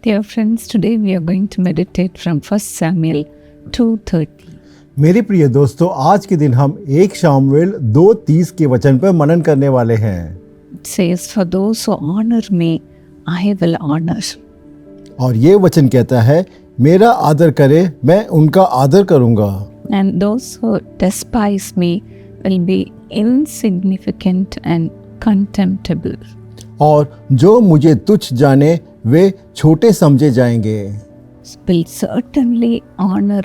Dear friends, today we are going to meditate from 1 Samuel 2:30. मेरे प्रिय दोस्तों, आज के दिन हम 1 शामुएल 2:30 के वचन पर मनन करने वाले हैं। It says, "For those who honor me, I will honor." और ये वचन कहता है, मेरा आदर करे, मैं उनका आदर करूंगा। And those who despise me will be insignificant and contemptible. और जो मुझे तुच्छ जाने वे छोटे समझे जाएंगे। Will certainly honor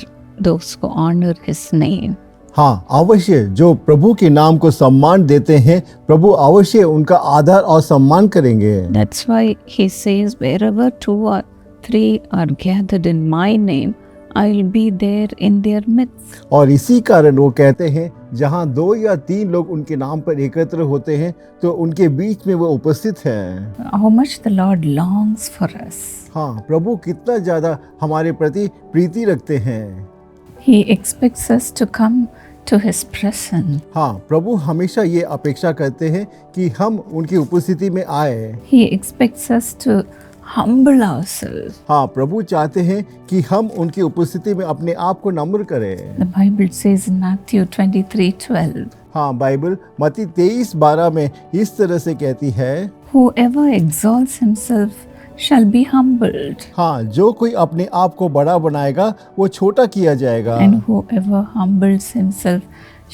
those who honor his name. हाँ, अवश्य जो प्रभु के नाम को सम्मान देते हैं, प्रभु अवश्य उनका आदर और सम्मान करेंगे। That's why he says, "Wherever 2 or 3 are gathered in my name, I will be there in their midst." और इसी कारण वो कहते हैं, जहाँ 2 या 3 लोग उनके नाम पर एकत्र होते हैं, तो उनके बीच में वो उपस्थित हैं। How much the Lord longs for us. हाँ, प्रभु कितना ज्यादा हमारे प्रति प्रीति रखते हैं। He expects us to come to his presence. हाँ, प्रभु हमेशा ये अपेक्षा करते हैं कि हम उनकी उपस्थिति में आए। He expects us to humble ourselves. हाँ, प्रभु चाहते हैं कि हम उनकी उपस्थिति में अपने आप को नम्र करें। The Bible says in Matthew 23:12, हाँ, बाइबल मत्ती 23:12 में इस तरह से कहती है, "Whoever exalts himself shall be humbled, हाँ, जो कोई अपने आप को बड़ा बनाएगा वो छोटा किया जाएगा। and whoever humbles himself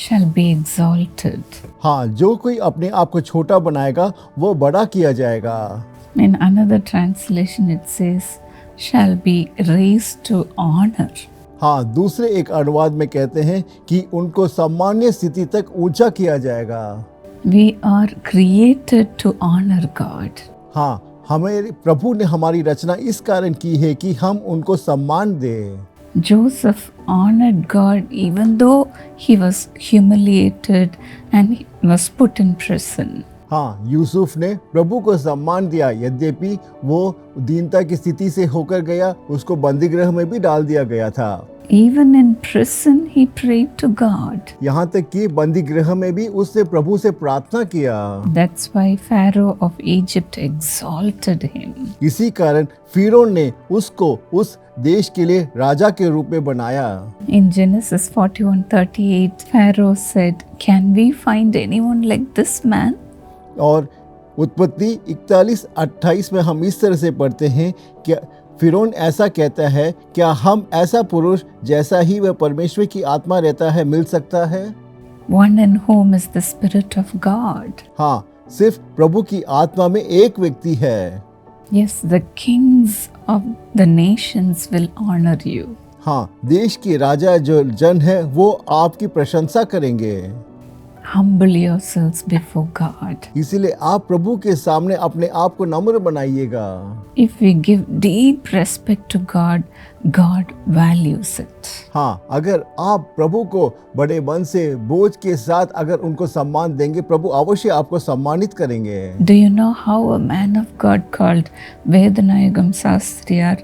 shall be exalted." हाँ, जो कोई अपने आप को छोटा बनाएगा वो बड़ा किया जाएगा। In another translation it says, "shall be raised to honor." हाँ, दूसरे एक अनुवाद में कहते हैं कि उनको सम्मान्य स्थिति तक ऊंचा किया जाएगा। We are created to honor God. हाँ, हमें प्रभु ने हमारी रचना इस कारण की है कि हम उनको सम्मान दें। Joseph honored God even though he was humiliated and he was put in prison. हाँ, यूसुफ ने प्रभु को सम्मान दिया, यद्यपि वो दीनता की स्थिति से होकर गया, उसको बंदी गृह में भी डाल दिया गया था। Even in prison he prayed to God. यहाँ तक कि बंदी गृह में भी उसने प्रभु से प्रार्थना किया। That's why Pharaoh of Egypt exalted him. इसी कारण फिरौन ने उसको उस देश के लिए राजा के रूप में बनाया। In Genesis 41:38, Pharaoh said, "Can we find anyone like this man?" और उत्पत्ति 41:28 में हम इस तरह से पढ़ते हैं कि फिरौन ऐसा कहता है, क्या हम ऐसा पुरुष जैसा ही वह परमेश्वर की आत्मा रहता है मिल सकता है? One in whom is the Spirit of God. हाँ, सिर्फ प्रभु की आत्मा में एक व्यक्ति है। Yes, the kings of the nations will honor you. हाँ, देश के राजा जो जन है वो आपकी प्रशंसा करेंगे। Humble yourselves before God. इसीलिए आप प्रभु के सामने अपने आप को नम्र बनाइएगा। If we give deep respect to God, God values it. हाँ, अगर आप प्रभु को बड़े मन से बोझ के साथ अगर उनको सम्मान देंगे, प्रभु अवश्य आपको सम्मानित करेंगे। Do you know how a man of God called Vedanayagam Shastriyar,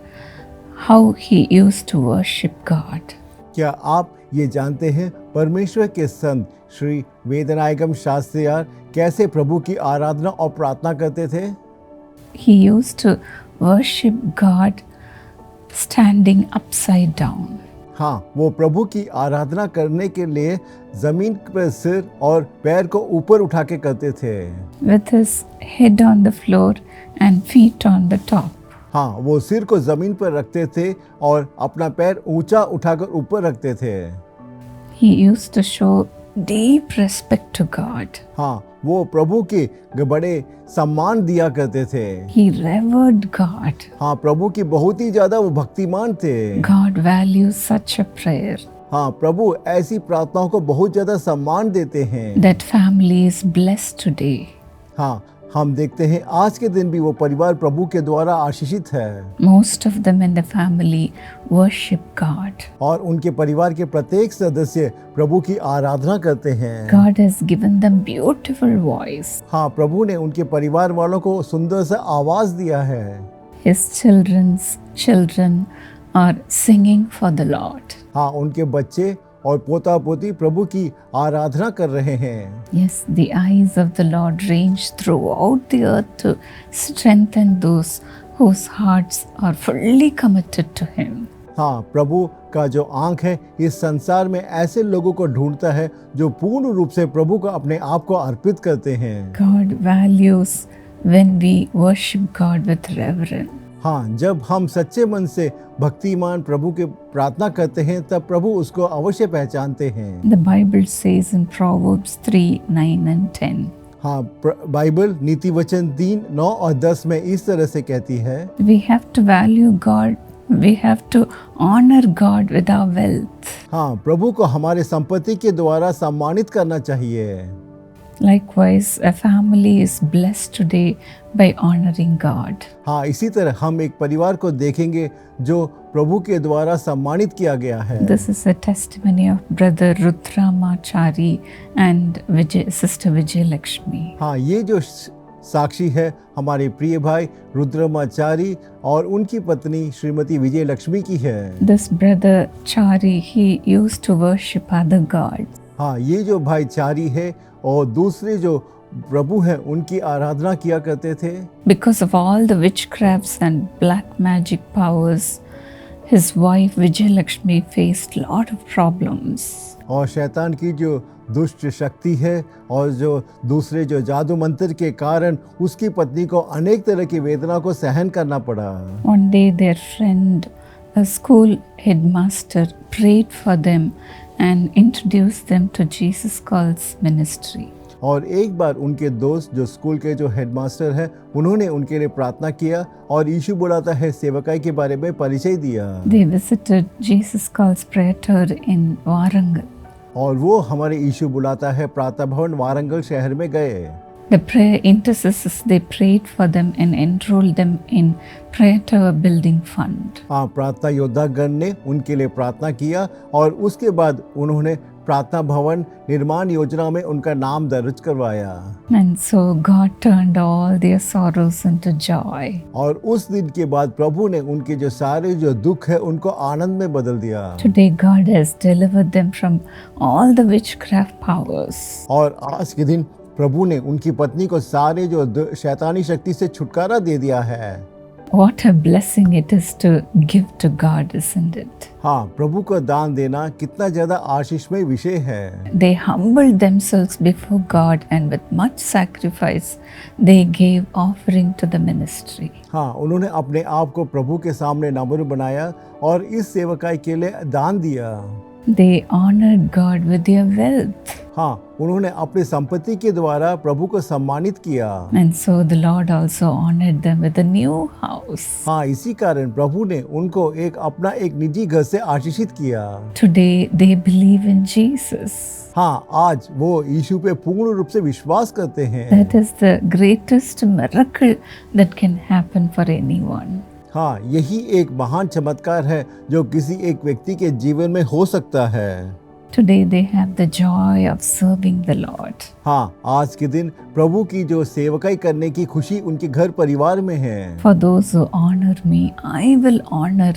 how he used to worship God? क्या आप ये जानते हैं परमेश्वर के संत श्री वेदनायगम शास्त्रियार कैसे प्रभु की आराधना और प्रार्थना करते थे? He used to worship God standing upside down. हाँ, वो प्रभु की आराधना करने के लिए जमीन पर सिर और पैर को ऊपर उठा के करते थे। With his head on the floor and feet on the top. हाँ, वो सिर को जमीन पर रखते थे और अपना पैर ऊंचा उठाकर ऊपर रखते थे। He used to show deep respect to God. हाँ, वो प्रभु के बड़े सम्मान दिया करते थे। He revered God. हाँ, प्रभु की बहुत ही ज्यादा वो भक्तिमान थे। God values such a prayer. हाँ, प्रभु ऐसी प्रार्थनाओं को बहुत ज्यादा सम्मान देते हैं। That family is blessed today. हाँ, हम देखते हैं आज के दिन भी वो परिवार प्रभु के द्वारा आशीषित है। Most of them in the family worship God. और उनके परिवार के प्रत्येक सदस्य प्रभु की आराधना करते हैं। God has given them beautiful voice. हाँ, प्रभु ने उनके परिवार वालों को सुंदर सा आवाज दिया है। His children's children are singing for the Lord. हाँ, उनके बच्चे और पोता पोती प्रभु की आराधना कर रहे हैं। Yes, the eyes of the Lord range throughout the earth to strengthen those whose hearts are fully committed to Him. हाँ, प्रभु का जो आंख है इस संसार में ऐसे लोगों को ढूंढता है जो पूर्ण रूप से प्रभु को अपने आप को अर्पित करते हैं। God values when we worship God with reverence. हाँ, जब हम सच्चे मन से भक्तिमान प्रभु के प्रार्थना करते हैं तब प्रभु उसको अवश्य पहचानते हैं। The Bible says in Proverbs 3, 9 and 10. हाँ, बाइबल नीति वचन 3, 9 और 10 में इस तरह से कहती है, We have to value God. We have to honor God with our wealth. हाँ, प्रभु को हमारे संपत्ति के द्वारा सम्मानित करना चाहिए। Likewise, a family is blessed today by honoring God. हाँ, इसी तरह हम एक परिवार को देखेंगे जो प्रभु के द्वारा सम्मानित किया गया है। This is a testimony of Brother Rudramachari and Sister Vijay Lakshmi. हाँ, ये जो साक्षी है हमारे प्रिय भाई रुद्रमाचारी और उनकी पत्नी श्रीमती विजय लक्ष्मी की है। This brother Chari, he used to worship other gods. हाँ, ये जो भाई चारी है और दूसरे जो प्रभु हैं उनकी आराधना किया करते थे। Because of all the witchcrafts and black magic powers, his wife Vijay Lakshmi faced lot of problems. और शैतान की जो दुष्ट शक्ति है और जो दूसरे जो जादू मंत्र के कारण उसकी पत्नी को अनेक तरह की वेदना को सहन करना पड़ा। One day their friend, a school headmaster, prayed for them and introduced them to Jesus Calls ministry. और एक बार उनके दोस्त जो स्कूल के जो हेडमास्टर हैं उन्होंने उनके लिए प्रार्थना किया और यीशु बुलाता है सेवकाई के बारे में परिचय दिया। They visited Jesus Calls prayer tower in Warangal. और वो हमारे यीशु बुलाता है प्रार्थना भवन वारंगल शहर में गए। The prayer intercessors, they prayed for them and enrolled them in prayer tower building fund. हाँ, प्रार्थना योद्धागण ने उनके लिए प्रार्थना किया और उसके बाद उन्होंने प्रार्थना भवन निर्माण योजना में उनका नाम दर्ज करवाया। And so God turned all their sorrows into joy. और उस दिन के बाद प्रभु ने उनके जो सारे जो दुख है उनको आनंद में बदल दिया। Today God has delivered them from all the witchcraft powers. और आज के दिन प्रभु ने उनकी पत्नी को सारे जो शैतानी शक्ति से छुटकारा दे दिया है। What a blessing it is to give to God, isn't it? हाँ, प्रभु को दान देना कितना ज्यादा आशीषमय विषय है। They humbled themselves before God and with much sacrifice they gave offering to the ministry. हाँ, उन्होंने अपने आप को प्रभु के सामने नम्र बनाया और इस सेवकाई के लिए दान दिया। They honored God with their wealth. हाँ, उन्होंने अपनी संपत्ति के द्वारा प्रभु को सम्मानित किया। And so the Lord also honored them with a new house. हाँ, इसी कारण प्रभु ने उनको अपना एक निजी घर से आशीषित किया। Today they believe in Jesus. हाँ, आज वो यीशु पे पूर्ण रूप से विश्वास करते हैं। That is the greatest miracle that can happen for anyone. हाँ, यही एक महान चमत्कार है जो किसी एक व्यक्ति के जीवन में हो सकता है। Today they have the joy of serving the Lord. हाँ, आज के दिन प्रभु की जो सेवकाई करने की खुशी उनके घर परिवार में है। For those who honor me, I will honor,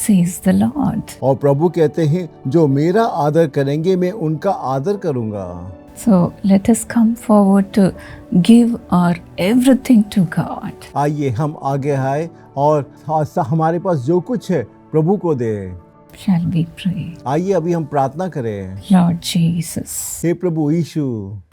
says the Lord. और प्रभु कहते हैं जो मेरा आदर करेंगे मैं उनका आदर करूंगा। So let us come forward to give our everything to God. आइए हम आगे आए और हमारे पास जो कुछ है प्रभु को दे। Shall we pray? आइए अभी हम प्रार्थना करें। Lord Jesus, hey Prabhu Yeshu,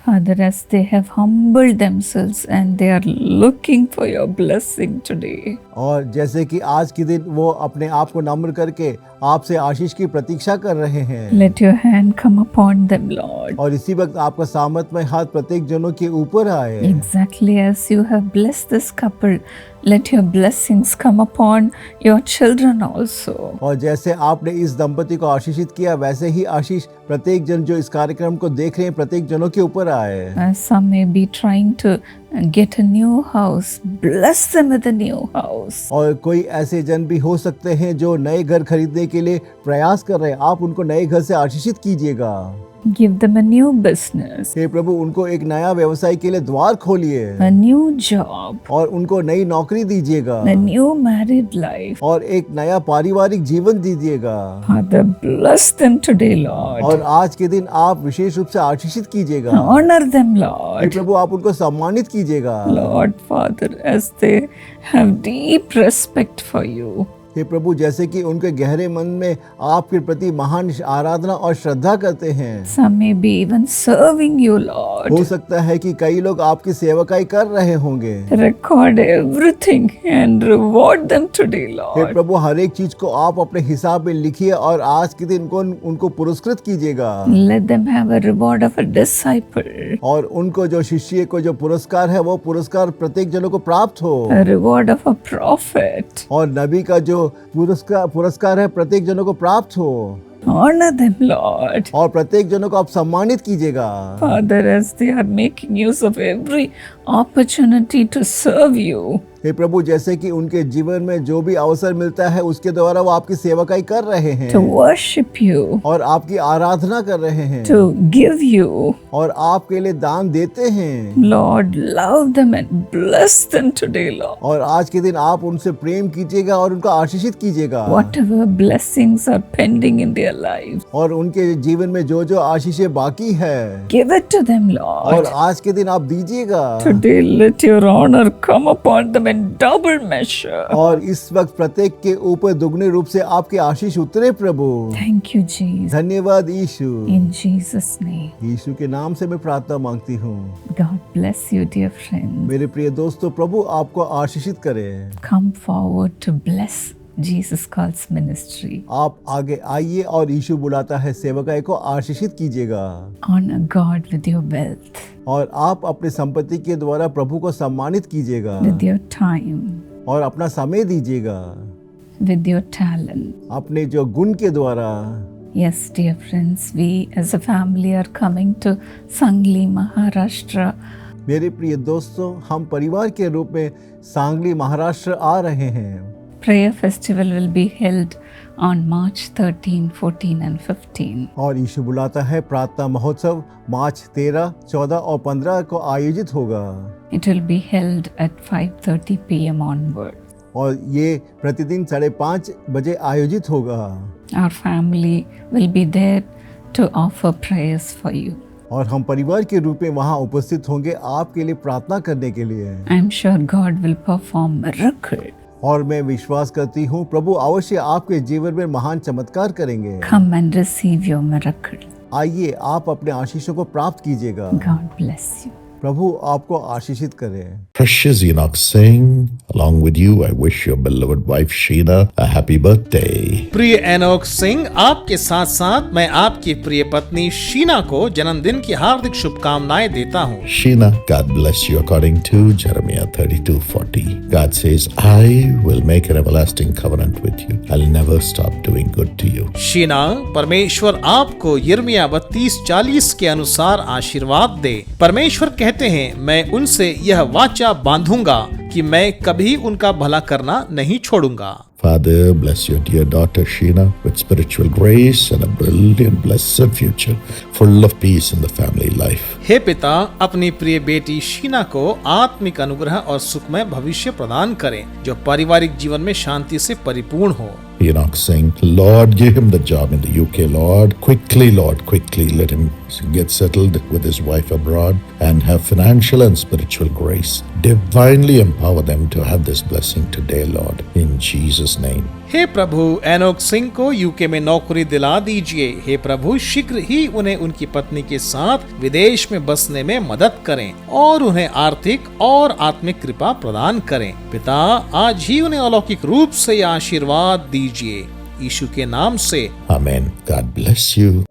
Father, as they have humbled themselves and they are looking for your blessing today. और जैसे कि आज के दिन वो अपने आप को नम्र करके आपसे आशीष की प्रतीक्षा कर रहे हैं। Let your hand come upon them, Lord. और इसी वक्त आपका सामर्थ्यमय हाथ प्रत्येक जनों के ऊपर आए। Exactly as you have blessed this couple, let your blessings come upon your children also. और जैसे आपने इस दंपति को आशीषित किया वैसे ही आशीष प्रत्येक जन जो इस कार्यक्रम को देख रहे हैं प्रत्येक जनों के ऊपर आए। Some may be trying to get a new house. Bless them with a new house. और कोई ऐसे जन भी हो सकते हैं जो नए घर खरीदने के लिए प्रयास कर रहे हैं, आप उनको नए घर से आशीषित कीजिएगा। Give them a new business, हे प्रभु उनको एक नया व्यवसाय के लिए द्वार खोलिए a new job, और उनको नई नौकरी दीजिएगा a new married life. और एक नया पारिवारिक जीवन दीजिएगा। Father, bless them today, Lord. और आज के दिन आप विशेष रूप से आशीषित कीजिएगा। Honor them, हे Lord. प्रभु आप उनको सम्मानित कीजिएगा। Lord, Father, as they have deep respect for you, हे प्रभु जैसे कि उनके गहरे मन में आपके प्रति महान आराधना और श्रद्धा करते हैं, some may be even serving you, Lord. हो सकता है कि कई लोग आपकी सेवकाई कर रहे होंगे। Record everything and reward them today, hey Lord. प्रभु हर एक चीज को आप अपने हिसाब में लिखिए और आज के दिन उनको पुरस्कृत कीजिएगा Let them have a reward of a disciple, और उनको जो शिष्य को जो पुरस्कार है वो पुरस्कार प्रत्येक जनों को प्राप्त हो a reward of a prophet. और नबी का जो पुरस्कार है प्रत्येक जनों को प्राप्त हो Honor them, Lord. और प्रत्येक जनों को आप सम्मानित कीजिएगा। Father, as they are making use of every opportunity to serve you, हे प्रभु जैसे कि उनके जीवन में जो भी अवसर मिलता है उसके द्वारा वो आपकी सेवकाई कर रहे हैं to worship you, और आपकी आराधना कर रहे हैं to give you, और आपके लिए दान देते हैं Lord, love them and bless them today, Lord. और आज के दिन आप उनसे प्रेम कीजिएगा और उनको आशीषित कीजिएगा Whatever blessings are pending in their lives, और उनके जीवन में जो जो आशीषें बाकी है give it to them, और Lord. आज के दिन आप दीजिएगा Today, let your honor come upon them in double measure. और इस वक्त प्रत्येक के ऊपर दुगने रूप से आपके आशीष उतरे प्रभु। Thank you, Jesus. धन्यवाद यीशु। In Jesus' name. यीशु के नाम से मैं प्रार्थना मांगती हूँ। God bless you, dear friends. मेरे प्रिय दोस्तों प्रभु आपको आशीषित करे। Come forward to bless Jesus Calls Ministry. आप आगे आइए और यीशु बुलाता है सेवकाई को आशीषित कीजिएगा Honor God with your wealth, और आप अपनी संपत्ति के द्वारा प्रभु को सम्मानित कीजिएगा with your time, और अपना समय दीजिएगा with your talent. अपने जो गुण के द्वारा। Yes, dear friends, we as a family are coming to Sangli, Maharashtra. मेरे प्रिय दोस्तों हम परिवार के रूप में सांगली महाराष्ट्र आ रहे हैं। Prayer festival will be held on March 13, 14 and 15. और यीशु बुलाता है प्रार्थना महोत्सव मार्च 13, 14 और 15 को आयोजित होगा It will be held at 5:30 p.m. onward. और ये प्रतिदिन 5:30 बजे आयोजित होगा Our family will be there to offer prayers for you. और हम परिवार के रूप में वहाँ उपस्थित होंगे आपके लिए प्रार्थना करने के लिए। I am sure God will perform miracle. और मैं विश्वास करती हूँ प्रभु अवश्य आपके जीवन में महान चमत्कार करेंगे। Come and receive your miracle. आइए आप अपने आशीषों को प्राप्त कीजिएगा। God bless you. प्रभु आपको आशीषित करे। Precious Enoch Singh, along with you, I wish your beloved wife Sheena a happy birthday. प्रिय एनोक सिंह, आपके साथ साथ मैं आपकी प्रिय पत्नी शीना को जन्मदिन की हार्दिक शुभकामनाएं देता हूँ। Sheena, God bless you according to Jeremiah 32:40. God says, I will make an everlasting covenant with you. I'll never stop doing good to you. Sheena, परमेश्वर आपको यिर्मयाह 32:40 के अनुसार आशीर्वाद दे। परमेश्वर कहते हैं, मैं उनसे यह वाचा बांधूंगा कि मैं कभी उनका भला करना नहीं छोड़ूंगा। Father, bless your dear daughter Sheena with spiritual grace and a brilliant, blessed future, full of peace in the family life. हे पिता, अपनी प्रिय बेटी शीना को आत्मिक अनुग्रह और सुखमय भविष्य प्रदान करें, जो पारिवारिक जीवन में शांति से परिपूर्ण हो। Enoch Singh, Lord, give him the job in the UK, Lord. Lord, quickly let him get settled with his wife abroad and have financial and spiritual grace. Divinely empower them to have this blessing today, Lord, in Jesus' name. हे प्रभु, Enoch Singh को UK में नौकरी दिला दीजिए। हे प्रभु, शीघ्र ही उन्हें उनकी पत्नी के साथ विदेश में बसने में मदद करें और उन्हें आर्थिक और आत्मिक कृपा प्रदान करें। पिता, आज ही उन्हें अलौकिक रूप से आशीर्वाद दीजिए, यीशु के नाम से, Amen. God bless you.